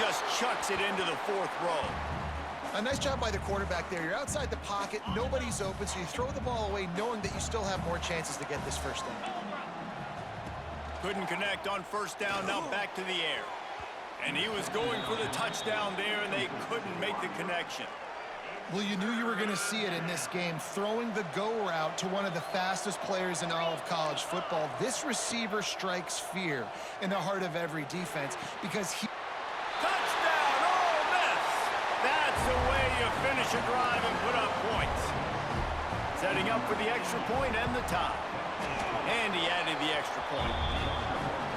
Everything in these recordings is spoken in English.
just chucks it into the 4th row. A nice job by the quarterback there. You're outside the pocket, nobody's open, so you throw the ball away knowing that you still have more chances to get this first down. Couldn't connect on 1st down, now back to the air. And he was going for the touchdown there, and they couldn't make the connection. Well, you knew you were going to see it in this game, throwing the go route to one of the fastest players in all of college football. This receiver strikes fear in the heart of every defense because he... Touchdown, Ole Miss! That's the way you finish a drive and put up points. Setting up for the extra point and the tie. And he added the extra point.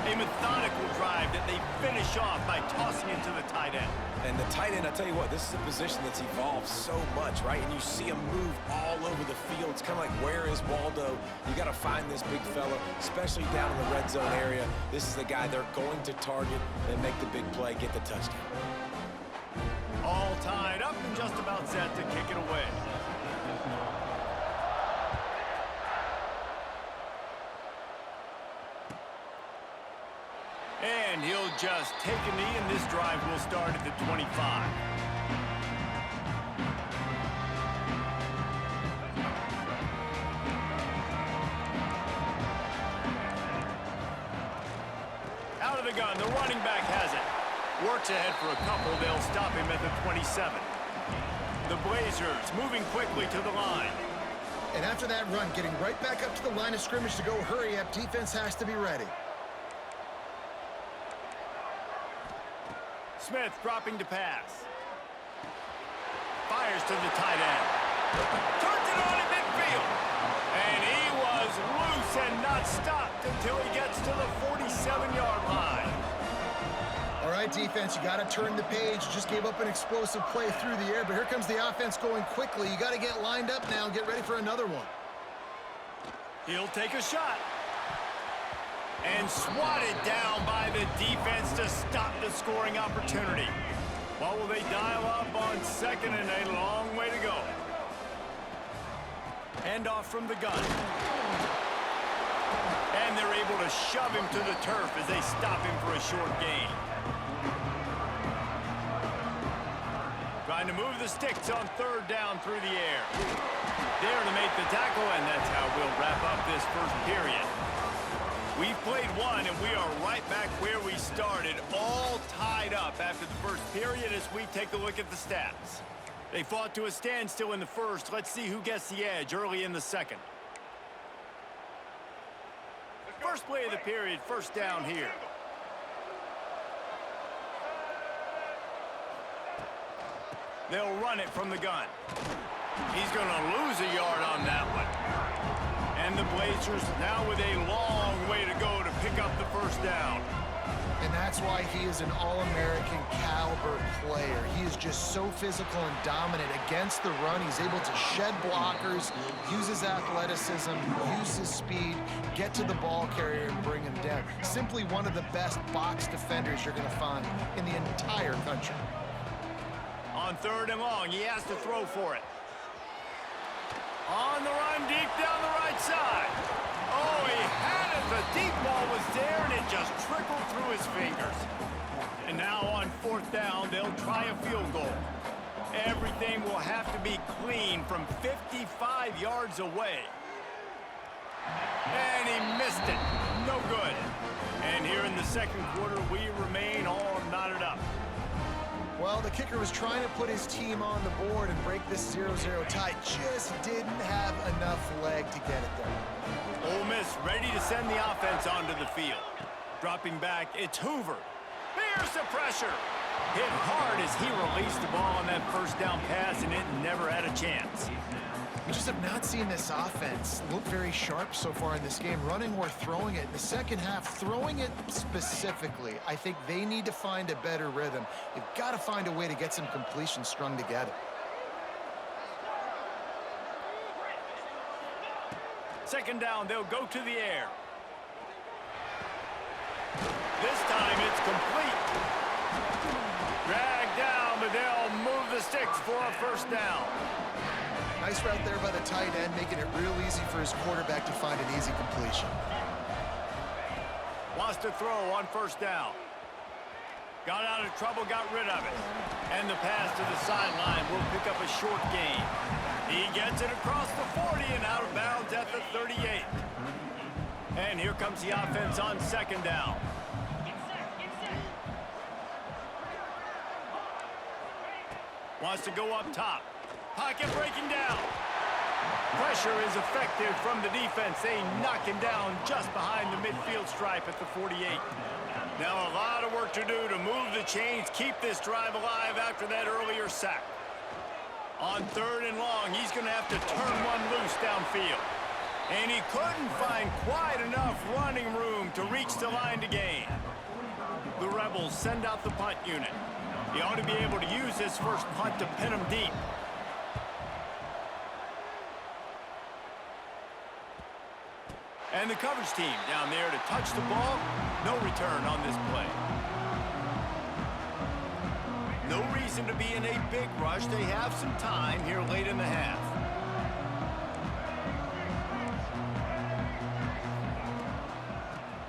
A methodical drive that they finish off by tossing it to the tight end. And the tight end, I tell you what, this is a position that's evolved so much, right? And you see him move all over the field. It's kind of like, where is Waldo? You got to find this big fella, especially down in the red zone area. This is the guy they're going to target and make the big play, get the touchdown. All tied up and just about set to kick it away. And he'll just take a knee, and this drive will start at the 25. Out of the gun, the running back has it. Works ahead for a couple, they'll stop him at the 27. The Blazers moving quickly to the line. And after that run, getting right back up to the line of scrimmage to go hurry up, defense has to be ready. Smith dropping to pass. Fires to the tight end. Turns it on in midfield. And he was loose and not stopped until he gets to the 47-yard line. All right, defense, you got to turn the page. Just gave up an explosive play through the air, but here comes the offense going quickly. You got to get lined up now and get ready for another one. He'll take a shot. And swatted down by the defense to stop the scoring opportunity. What will they dial up on 2nd and a long way to go? Handoff from the gun. And they're able to shove him to the turf as they stop him for a short gain. Trying to move the sticks on 3rd down through the air. There to make the tackle, and that's how we'll wrap up this first period. We've played one, and we are right back where we started, all tied up after the first period as we take a look at the stats. They fought to a standstill in the first. Let's see who gets the edge early in the second. First play of the period, 1st down here. They'll run it from the gun. He's going to lose a yard on that one. And the Blazers now with a long way to go to pick up the 1st down. And that's why he is an All-American caliber player. He is just so physical and dominant against the run. He's able to shed blockers, use his athleticism, use his speed, get to the ball carrier and bring him down. Simply one of the best box defenders you're going to find in the entire country. On 3rd and long, he has to throw for it. On the run, deep down the right side. Oh, he had it. The deep ball was there, and it just trickled through his fingers. And now on 4th down, they'll try a field goal. Everything will have to be clean from 55 yards away. And he missed it. No good. And here in the 2nd quarter, we remain all knotted up. Well, the kicker was trying to put his team on the board and break this 0-0 tie. Just didn't have enough leg to get it there. Ole Miss ready to send the offense onto the field. Dropping back, it's Hoover. Here's the pressure. Hit hard as he released the ball on that 1st down pass, and it never had a chance. We just have not seen this offense look very sharp so far in this game, running or throwing it. In the second half, throwing it specifically, I think they need to find a better rhythm. They've got to find a way to get some completions strung together. Second down, they'll go to the air. This time it's complete. Dragged down, but they'll move the sticks for a 1st down. Nice route there by the tight end, making it real easy for his quarterback to find an easy completion. Wants to throw on 1st down. Got out of trouble, got rid of it. And the pass to the sideline will pick up a short gain. He gets it across the 40 and out of bounds at the 38. And here comes the offense on second down. Wants to go up top. Pocket breaking down. Pressure is effective from the defense. They knock him down just behind the midfield stripe at the 48. Now a lot of work to do to move the chains, keep this drive alive after that earlier sack. On 3rd and long, he's going to have to turn one loose downfield. And he couldn't find quite enough running room to reach the line to gain. The Rebels send out the punt unit. He ought to be able to use this first punt to pin him deep. And the coverage team down there to touch the ball. No return on this play. No reason to be in a big rush. They have some time here late in the half.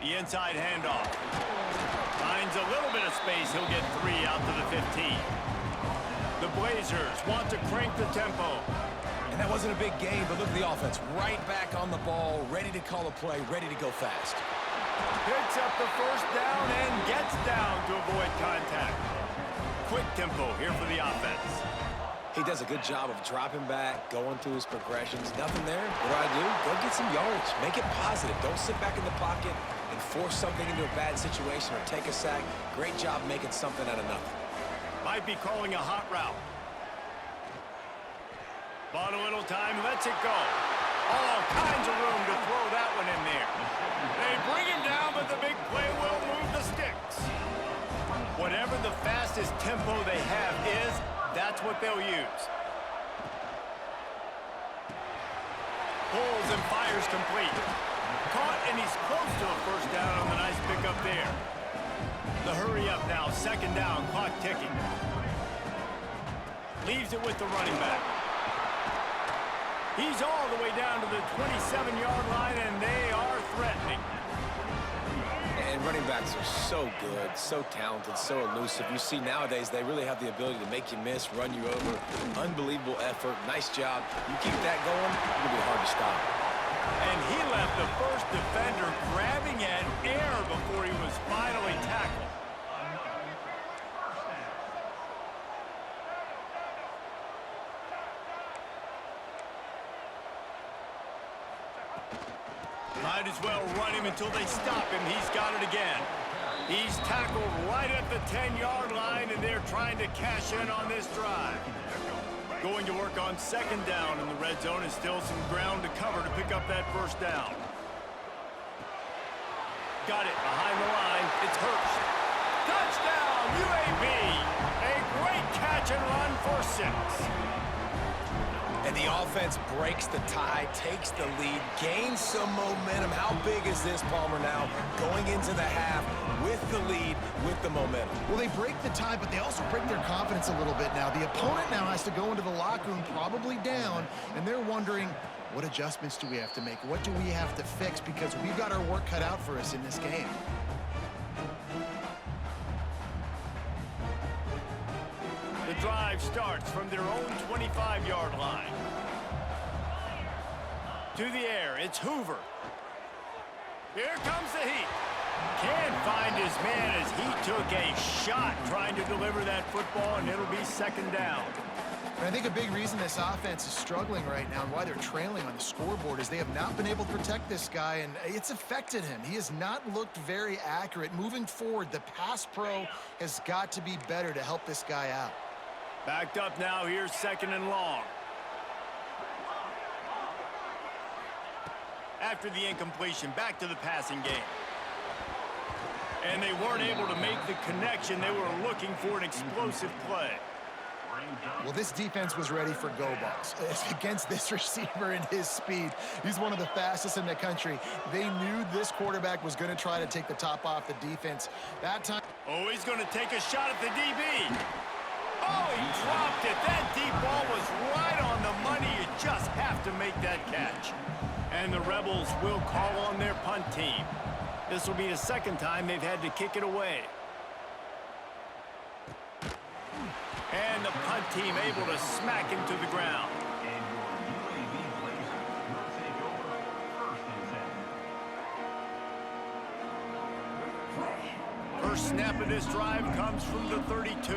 The inside handoff. Finds a little bit of space. He'll get 3 out to the 15. The Blazers want to crank the tempo. And that wasn't a big gain, but look at the offense. Right back on the ball, ready to call a play, ready to go fast. Picks up the first down and gets down to avoid contact. Quick tempo here for the offense. He does a good job of dropping back, going through his progressions. Nothing there. What do? Go get some yardage. Make it positive. Don't sit back in the pocket and force something into a bad situation or take a sack. Great job making something out of nothing. Might be calling a hot route. Bought a little time, lets it go. All kinds of room to throw that one in there. They bring him down, but the big play will move the sticks. Whatever the fastest tempo they have is, that's what they'll use. Pulls and fires complete. Caught, and he's close to a first down on the nice pickup there. The hurry up now, second down, clock ticking. Leaves it with the running back. He's all the way down to the 27-yard line, and they are threatening. And running backs are so good, so talented, so elusive. You see nowadays they really have the ability to make you miss, run you over. Unbelievable effort. Nice job. You keep that going, it'll be hard to stop. And he left the first defender grabbing at air before he was finally tackled. Might as well run him until they stop him. He's got it again. He's tackled right at the 10-yard line, and they're trying to cash in on this drive. Going to work on second down, and the red zone is still some ground to cover to pick up that first down. Got it behind the line. It's Hurst. Touchdown, UAB. A great catch and run for 6. And the offense breaks the tie, takes the lead, gains some momentum. How big is this, Palmer, now? Going into the half with the lead, with the momentum. Well, they break the tie, but they also break their confidence a little bit now. The opponent now has to go into the locker room probably down, and they're wondering, what adjustments do we have to make? What do we have to fix? Because we've got our work cut out for us in this game. The drive starts from their own 25-yard line. To the air, it's Hoover. Here comes the heat. Can't find his man as he took a shot trying to deliver that football, and it'll be second down. And I think a big reason this offense is struggling right now and why they're trailing on the scoreboard is they have not been able to protect this guy, and it's affected him. He has not looked very accurate. Moving forward, the pass pro has got to be better to help this guy out. Backed up now, here's second and long. After the incompletion, back to the passing game. And they weren't able to make the connection. They were looking for an explosive play. Well, this defense was ready for go balls against this receiver and his speed. He's one of the fastest in the country. They knew this quarterback was going to try to take the top off the defense. That time... Oh, he's going to take a shot at the DB. Oh, he dropped it. That deep ball was right on the money. You just have to make that catch. And the Rebels will call on their punt team. This will be the second time they've had to kick it away. And the punt team able to smack him to the ground. First snap of this drive comes from the 32.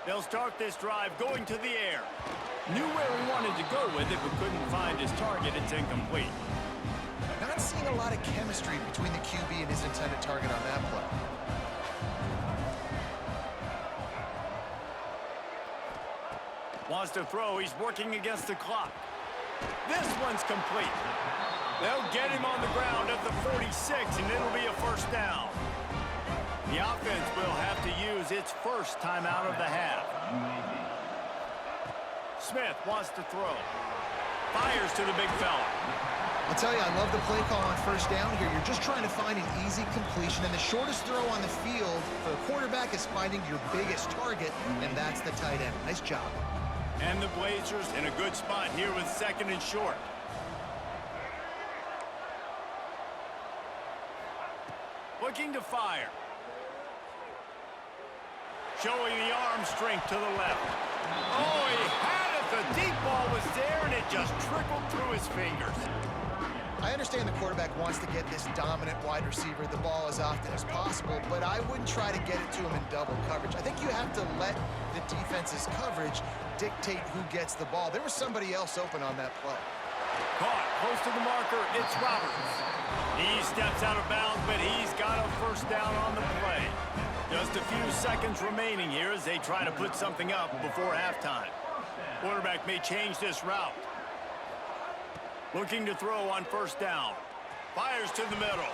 They'll start this drive going to the air. Knew where he wanted to go with it, but couldn't find his target. It's incomplete. Not seeing a lot of chemistry between the QB and his intended target on that play. Wants to throw. He's working against the clock. This one's complete. They'll get him on the ground at the 46, and it'll be a first down. The offense will have to use its first timeout of the half. Smith wants to throw. Fires to the big fella. I'll tell you, I love the play call on first down here. You're just trying to find an easy completion, and the shortest throw on the field for the quarterback is finding your biggest target, and that's the tight end. Nice job. And the Blazers in a good spot here with second and short. Looking to fire. Showing the arm strength to the left. Oh, he had it. The deep ball was there, and it just trickled through his fingers. I understand the quarterback wants to get this dominant wide receiver the ball as often as possible, but I wouldn't try to get it to him in double coverage. I think you have to let the defense's coverage dictate who gets the ball. There was somebody else open on that play. Caught close to the marker. It's Roberts. He steps out of bounds, but he's got a first down on the play. Just a few seconds remaining here as they try to put something up before halftime. Quarterback may change this route. Looking to throw on first down. Fires to the middle.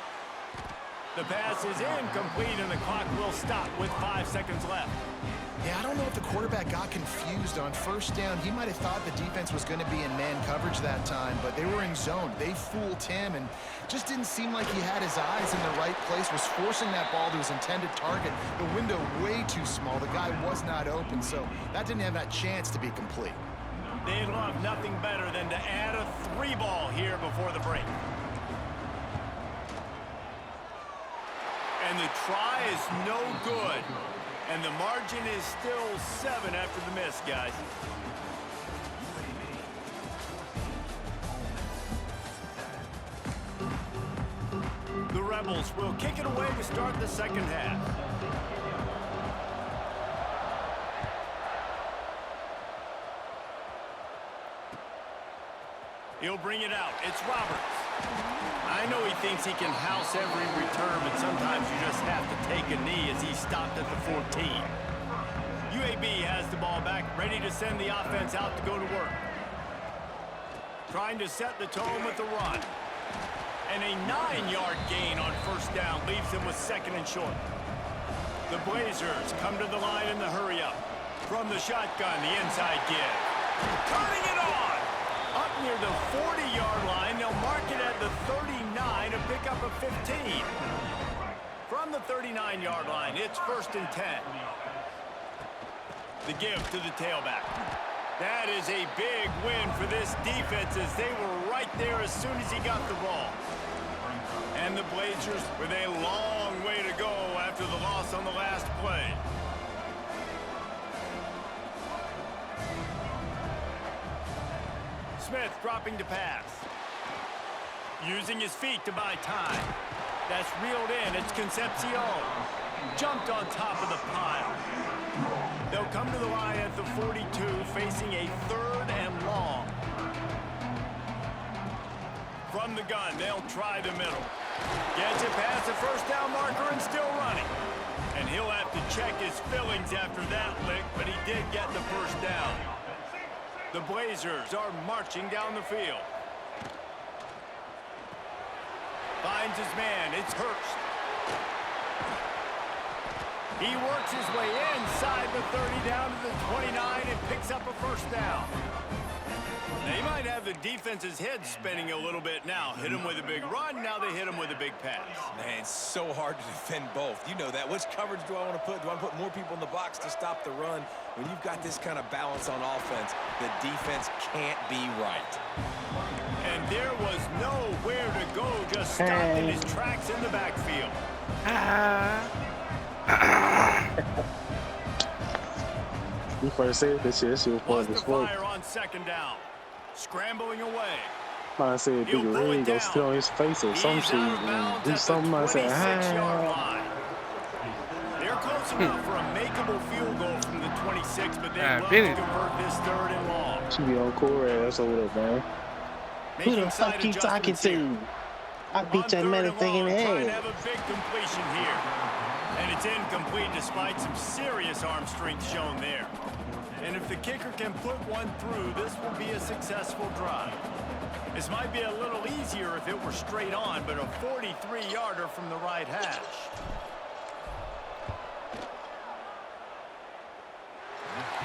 The pass is incomplete, and the clock will stop with 5 seconds left. Yeah, I don't know if the quarterback got confused on first down. He might have thought the defense was going to be in man coverage that time, but they were in zone. They fooled him, and just didn't seem like he had his eyes in the right place, was forcing that ball to his intended target. The window way too small. The guy was not open, so that didn't have that chance to be complete. They'd love nothing better than to add a 3-ball here before the break. And the try is no good. And the margin is still 7 after the miss, guys. The Rebels will kick it away to start the second half. He'll bring it out. It's Roberts. I know he thinks he can house every return, but sometimes you just have to take a knee as he stopped at the 14. UAB has the ball back, ready to send the offense out to go to work. Trying to set the tone with the run. And a 9-yard gain on first down leaves him with second and short. The Blazers come to the line in the hurry-up. From the shotgun, the inside give. Turning it on! Up near the 40-yard line, they'll mark it at the 39 to pick up a 15. From the 39-yard line, it's 1st and 10. The give to the tailback. That is a big win for this defense as they were right there as soon as he got the ball. And the Blazers with a long way to go after the loss on the last play. Smith dropping to pass. Using his feet to buy time. That's reeled in. It's Concepcion. Jumped on top of the pile. They'll come to the line at the 42, facing a 3rd and long. From the gun, they'll try the middle. Gets it past the first down marker and still running. And he'll have to check his fillings after that lick, but he did get the first down. The Blazers are marching down the field. Finds his man. It's Hurst. He works his way inside the 30 down to the 29 and picks up a first down. They might have the defense's head spinning a little bit now. Hit him with a big run. Now they hit him with a big pass. Man, it's so hard to defend both. You know that. Which coverage do I want to put? Do I put more people in the box to stop the run? When you've got this kind of balance on offense, the defense can't be right. And there was nowhere to go, just stopped in his tracks in the backfield. You first said this shit was Wants fun to as fuck. fire on second down. Scrambling away. I said, He'll bigger pull it ring go down. sit on his face or some He's shit out of and bounds do at the something. I said, 26-yard ah. line. They're close enough for a makeable field goal from the 26, but they love to convert this third and long. She be on cool ass over there, man. Who the fuck you talking to? I beat that motherfucking Trying to head. have a big completion here. And it's incomplete despite some serious arm strength shown there. And if the kicker can put one through, this will be a successful drive. This might be a little easier if it were straight on, but a 43-yarder from the right hash.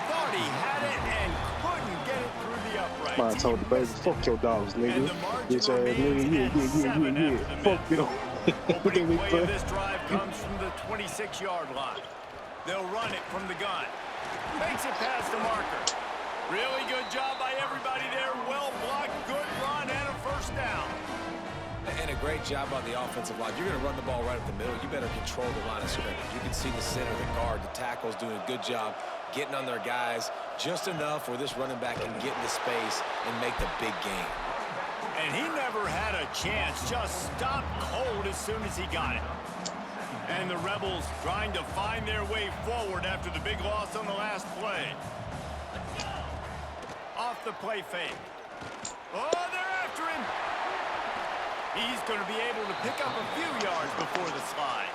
Thought he had it and couldn't get it through the uprights. I told the baby, fuck your dogs, nigga. Bitch ass nigga, yeah. Fuck you. Opening play of this drive comes from the 26-yard line. They'll run it from the gun. Makes it past the marker. Really good job by everybody there. Well blocked, good run, and a first down. And a great job on the offensive line. You're going to run the ball right at the middle. You better control the line of scrimmage. You can see the center, the guard, the tackles doing a good job getting on their guys just enough where this running back can get into space and make the big game. And he never had a chance. Just stopped cold as soon as he got it. And the Rebels trying to find their way forward after the big loss on the last play. Off the play fake. Oh, they're after him. He's going to be able to pick up a few yards before the slide.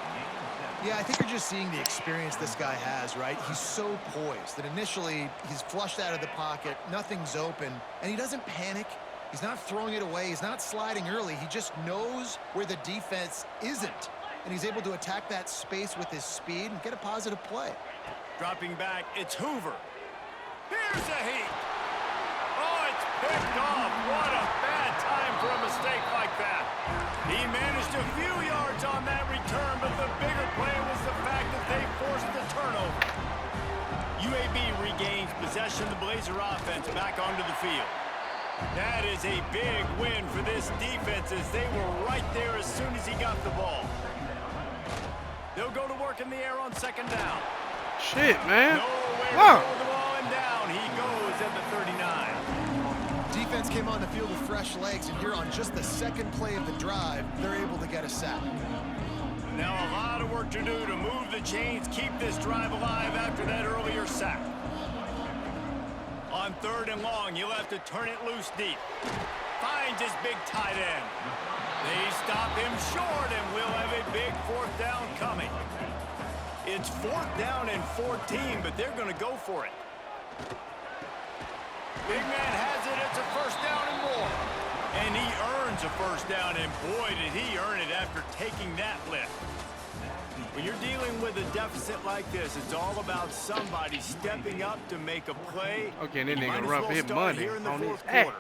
Yeah, I think you're just seeing the experience this guy has, right? He's so poised that initially he's flushed out of the pocket, nothing's open, and he doesn't panic. He's not throwing it away. He's not sliding early. He just knows where the defense isn't, and he's able to attack that space with his speed and get a positive play. Dropping back, it's Hoover. Here's a heat. Oh, it's picked off. What a bad time for a mistake like that. He managed a few yards on that return, but the bigger play was the fact that they forced the turnover. UAB regains possession of the Blazer offense back onto the field. That is a big win for this defense as they were right there as soon as he got the ball. They'll go to work in the air on second down. Shit, man. Nowhere to Wow. throw the ball and down. He goes at the 39. Defense came on the field with fresh legs, and here on just the second play of the drive, they're able to get a sack. Now a lot of work to do to move the chains, keep this drive alive after that earlier sack. On third and long, he'll have to turn it loose deep. Finds his big tight end. They stop him short, and we'll have a big fourth down coming. It's fourth down and 14, but they're going to go for it. Big man has it. It's a first down and more. And he earns a first down, and boy, did he earn it after taking that lift. When you're dealing with a deficit like this, it's all about somebody stepping up to make a play. Okay, and then they Might gonna as run well for his start money here in the on his fourth ass. quarter.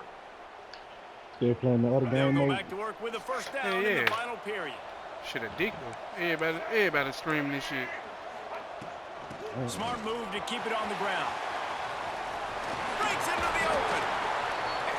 Still playing the other They'll game go mode. back to work with a first down Yeah, in yeah. the final period. Shit addictive. Everybody screaming this shit. Smart move to keep it on the ground. Breaks into the open.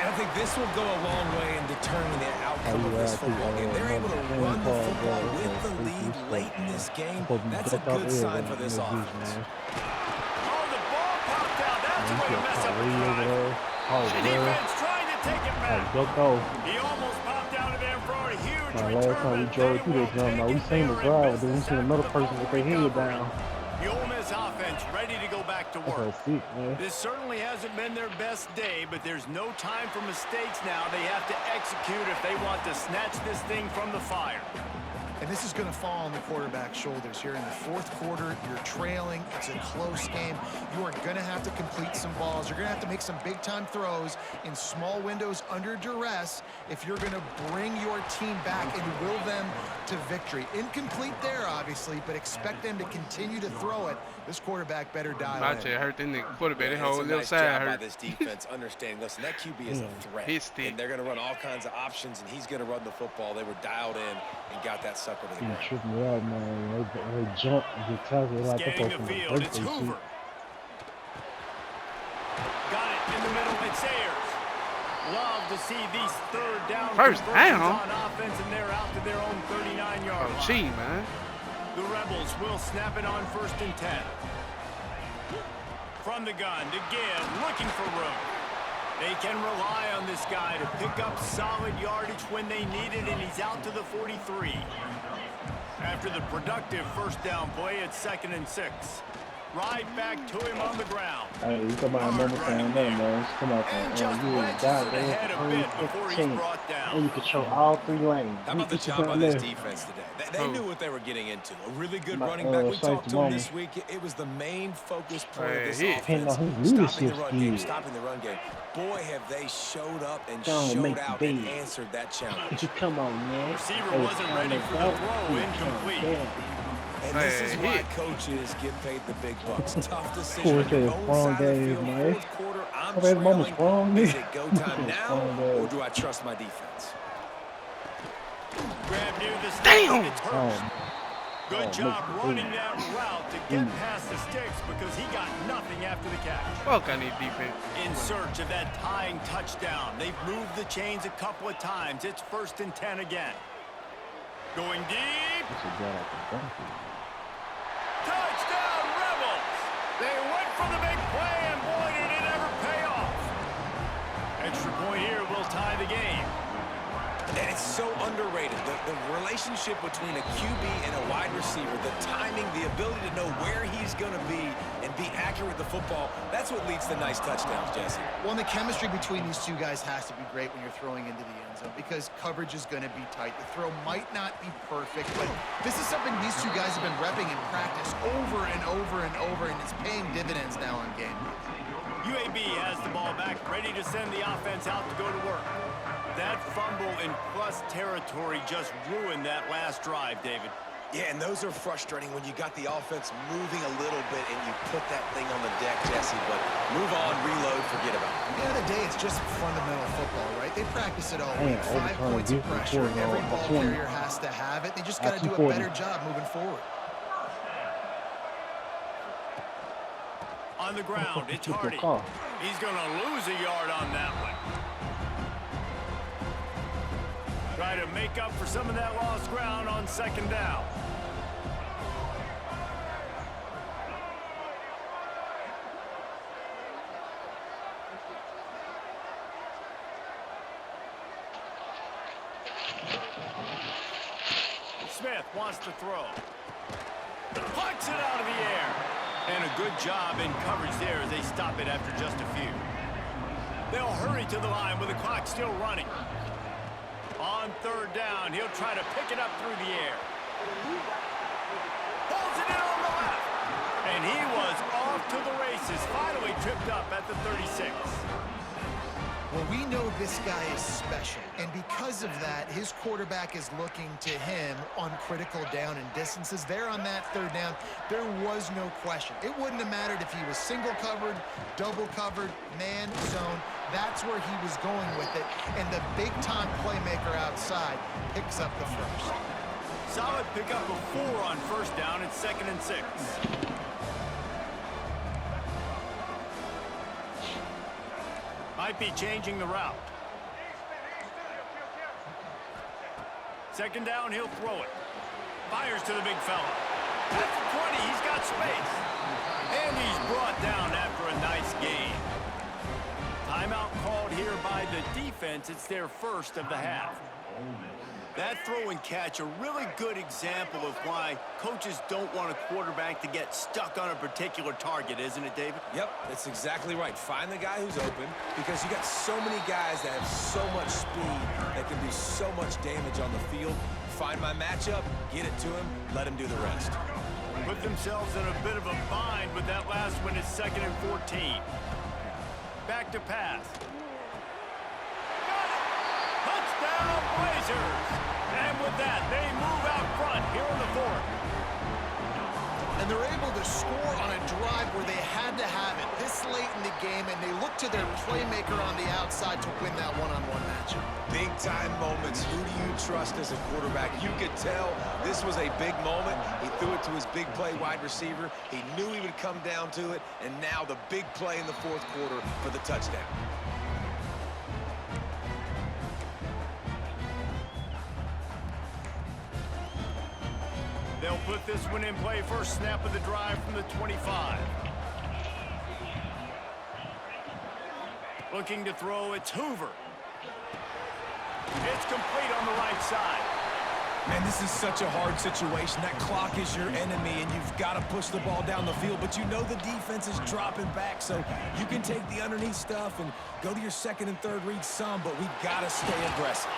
And I think this will go a long way in determining the outcome of this football game. They're able to run the football with the lead late in this game. That's a good sign for this offense. Oh, the ball popped out. That's a way to mess up the drive. The defense trying to take it back. He almost popped out of there for a huge return. Last time we drove through this jump, we seen the drive, but then we seen another person with their head down. The Ole Miss offense ready to go back to work. This certainly hasn't been their best day, but there's no time for mistakes now. They have to execute if they want to snatch this thing from the fire. And this is going to fall on the quarterback's shoulders here in the fourth quarter. You're trailing. It's a close game. You are going to have to complete some balls. You're going to have to make some big-time throws in small windows under duress if you're going to bring your team back and will them to victory. Incomplete there, obviously, but expect them to continue to throw it. This quarterback better dial I in. just hurt the nigga quarterback. That It's whole a little nice side job by hurt. this defense understanding. Listen, that QB is a threat. His stick. And they're going to run all kinds of options, and he's going to run the football. They were dialed in and got that sucker to the ground. Tripped me out, man. They jump and get tackled like Scanning the field, it's Hoover. Got it in the middle, it's Ayers. Love to see these third down First conversions down? on offense, and they're out to their own 39-yard Oh, line. gee, man. The Rebels will snap it on 1st and 10. From the gun to give, looking for room. They can rely on this guy to pick up solid yardage when they need it, and he's out to the 43. After the productive 1st down play, it's 2nd and 6. Right back to him on the ground. Hey, you come out another time, man. Come out And and just you wedges got it ahead a bit before he's brought and down. you control all 3 lanes. How about the job by this defense today? They knew what they were getting into. A really good running back. We talked to him this week. It was the main focus point of this offense. Stopping the run game, stopping the run game. Boy, have they showed up and showed out and answered that challenge. Come on, man. Receiver wasn't ready for the throw, incomplete. And this is why coaches get paid the big bucks. Tough decision on your own side of the field. 4th quarter, I'm trailing. Is it go time now, or do I trust my defense? Grab near the sticks. Damn! It's Hurst. Good job running that route to get past the sticks because he got nothing after the catch. Fuck, I need defense. In search of that tying touchdown. They've moved the chains a couple of times. It's 1st and 10 again. Going deep. Touchdown, Rebels! They went for the big play, and boy, did it ever pay off. Extra point here will tie the game. And it's so underrated. The relationship between a QB and a wide receiver, the timing, the ability to know where he's going to be and be accurate with the football, that's what leads to nice touchdowns, Jesse. Well, and the chemistry between these two guys has to be great when you're throwing into the end zone because coverage is going to be tight. The throw might not be perfect, but this is something these two guys have been repping in practice over and over and over, and it's paying dividends now on game day. UAB has the ball back, ready to send the offense out to go to work. That fumble in plus territory just ruined that last drive, David. Yeah, and those are frustrating when you got the offense moving a little bit and you put that thing on the deck, Jesse, but move on, reload, forget about it. At the end of the day, it's just fundamental football, right? They practice it all week. 5 points of pressure. Every ball carrier has to have it. They just got to do a better job moving forward. On the ground, it's Hardy. He's going to lose a yard on that one. Try to make up for some of that lost ground on 2nd down. Smith wants to throw. Pucks it out of the air. And a good job in coverage there as they stop it after just a few. They'll hurry to the line with the clock still running. On 3rd down, he'll try to pick it up through the air. Pulls it in on the left. And he was off to the races, finally tripped up at the 36. Well, we know this guy is special, and because of that, his quarterback is looking to him on critical down and distances. There on that 3rd down, there was no question. It wouldn't have mattered if he was single covered, double covered, man zone. That's where he was going with it, and the big-time playmaker outside picks up the first. Solid pickup of 4 on 1st down. It's 2nd and 6. Might be changing the route. 2nd down, he'll throw it. Fires to the big fella. At the 20, he's got space. And he's brought down after a nice gain. Timeout called here by the defense. It's their first of the half. That throw and catch, a really good example of why coaches don't want a quarterback to get stuck on a particular target, isn't it, David? Yep, that's exactly right. Find the guy who's open because you got so many guys that have so much speed that can do so much damage on the field. Find my matchup, get it to him, let him do the rest. Put themselves in a bit of a bind with that last one. It's 2nd and 14. Back to pass. Got it! Touchdown, Blazers! And with that, they move out front here in the 4th. And they're able to score on a drive where they had to have it this late in the game, and they look to their playmaker on the outside to win that one-on-one matchup. Big-time moments. Who do you trust as a quarterback? You could tell this was a big moment. He threw it to his big play wide receiver. He knew he would come down to it, and now the big play in the 4th quarter for the touchdown. They'll put this one in play first snap of the drive from the 25. Looking to throw, it's Hoover. It's complete on the right side. Man, this is such a hard situation. That clock is your enemy, and you've got to push the ball down the field. But you know the defense is dropping back, so you can take the underneath stuff and go to your second and third read some, but we've got to stay aggressive.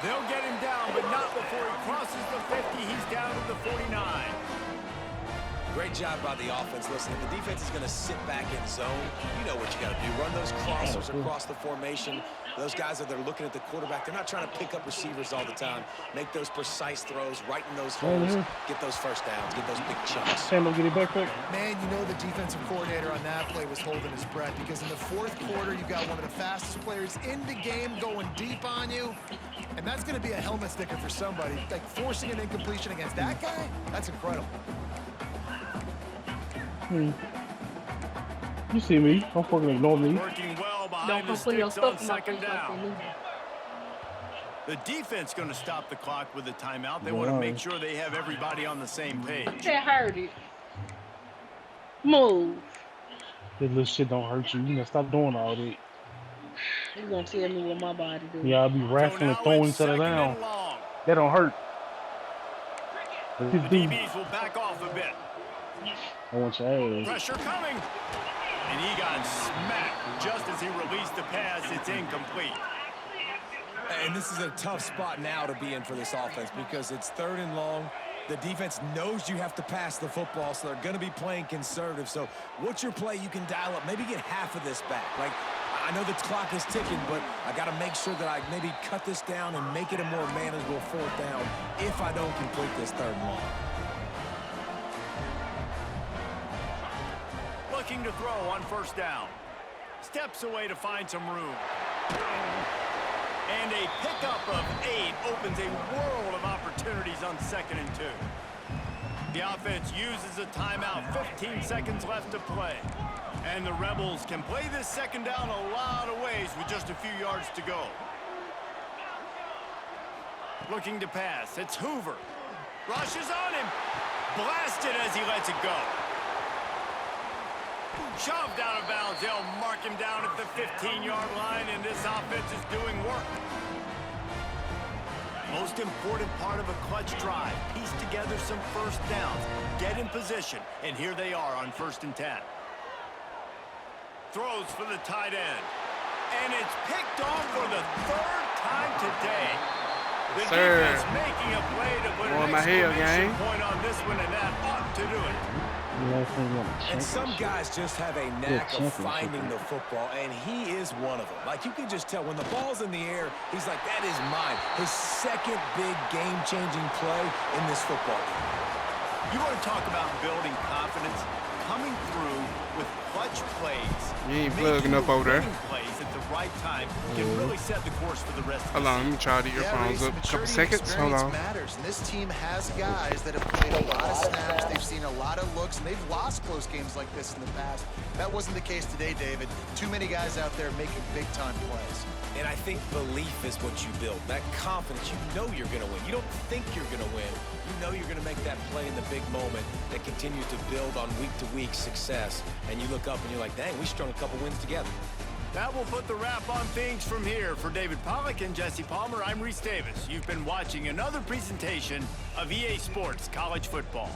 They'll get him down, but not before he crosses the 50. He's down to the 49. Great job by the offense. Listen, if the defense is going to sit back in zone, you know what you got to do. Run those crossers across the formation. Those guys that are looking at the quarterback, they're not trying to pick up receivers all the time. Make those precise throws, right in those holes, get those first downs, get those big chunks. Sam, get it back quick. Man, you know the defensive coordinator on that play was holding his breath because in the fourth quarter, you've got one of the fastest players in the game going deep on you. And that's going to be a helmet sticker for somebody. Like forcing an incompletion against that guy, that's incredible. You see me. Don't fucking ignore me. Working well behind the sticks on second down. The defense going to stop the clock with a timeout. They want to make sure they have everybody on the same page. That hurt it. Move. This little shit don't hurt you. You gotta stop doing all that. You gonna tell me what my body do? Yeah, I'll be wrestling and throwing each other down. That don't hurt. The DBs will back off a bit. I want your ass. Pressure coming. And he got smacked just as he released the pass. It's incomplete. And this is a tough spot now to be in for this offense because it's third and long. The defense knows you have to pass the football, so they're going to be playing conservative. So what's your play you can dial up? Maybe get half of this back. Like, I know the clock is ticking, but I got to make sure that I maybe cut this down and make it a more manageable fourth down if I don't complete this third and long. Looking to throw on first down. Steps away to find some room. And a pickup of 8 opens a world of opportunities on 2nd and 2. The offense uses a timeout. 15 seconds left to play. And the Rebels can play this second down a lot of ways with just a few yards to go. Looking to pass. It's Hoover. Rushes on him. Blasted as he lets it go. Shoved out of bounds. They'll mark him down at the 15-yard line, and this offense is doing work. Most important part of a clutch drive. Piece together some first downs. Get in position, and here they are on 1st and 10. Throws for the tight end. And it's picked off for the 3rd time today. The defense making a play to put an exclamation point on this one, and that ought to do it. And some guys just have a knack of finding the football, and he is one of them. Like, you can just tell when the ball's in the air, he's like, that is mine. His second big game-changing play in this football game. You want to talk about building confidence? Coming through with clutch plays. You ain't plugging up over there. Plays at the right time can really set the course for the rest of the Hold on, let me try to get your phones up. A couple seconds. Hold on. Matters, and this team has guys that have played a lot of snaps. They've seen a lot of looks, and they've lost close games like this in the past. That wasn't the case today, David. Too many guys out there making big-time plays. And I think belief is what you build. That confidence, you know you're going to win. You don't think you're going to win. You know you're going to make that play in the big moment that continues to build on week-to-week success. And you look up and you're like, dang, we strung a couple wins together. That will put the wrap on things from here. For David Pollack and Jesse Palmer, I'm Reese Davis. You've been watching another presentation of EA Sports College Football.